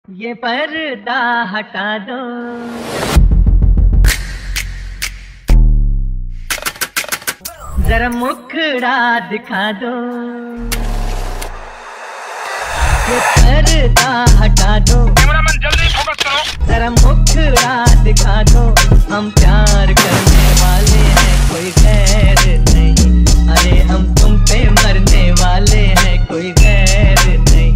ये पर्दा हटा दो, जरा मुखड़ा दिखा दो। ये पर्दा हटा दो, कैमरामैन जल्दी फोकस करो। जरा मुखड़ा दिखा दो। हम प्यार करने वाले हैं, कोई गैर नहीं। अरे हम तुम पे मरने वाले हैं, कोई गैर नहीं।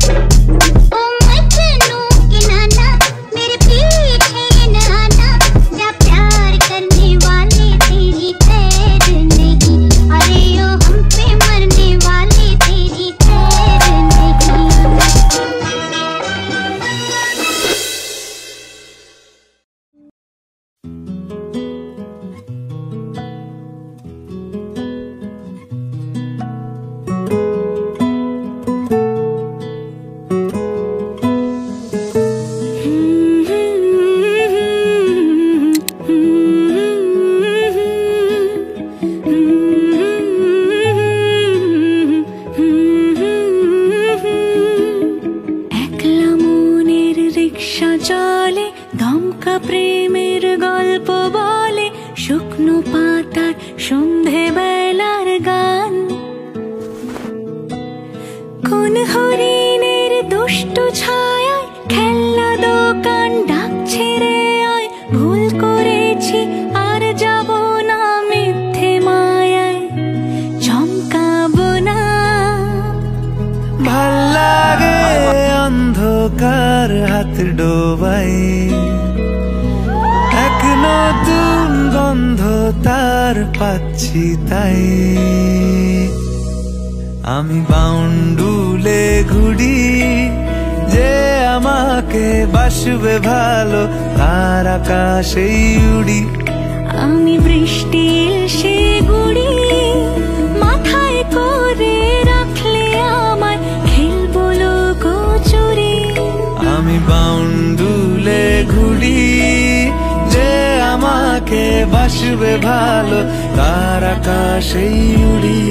চলে দমকা প্রেমের গল্প বলে, শুকনো পাতার সন্ধে বেলার গান। কোন হরিণের দুষ্ট ছায়ায় খেলনা দোকান ডাকছে রে আয়। ভুল করেছি আর যাব না মিথ্যে মায়ায়, চমকাবো না। ভাল লাগে অন্ধকার হাত ডোবাই, এক নতুন গন্ধ তার পাচ্ছি তাই। আমি বাউন্ডুলে ঘুরি, যে আমাকে বাসবে ভালো তার আকাশেই উড়ি। আমি বৃষ্টির সে গুড়ি, মাথায় করে রাখলে আমায় খেলবো লুকোচুরি। আমি বাউন্ডুলে ঘুরি, যে আমাকে বাসবে ভালো তার আকাশেই উড়ি।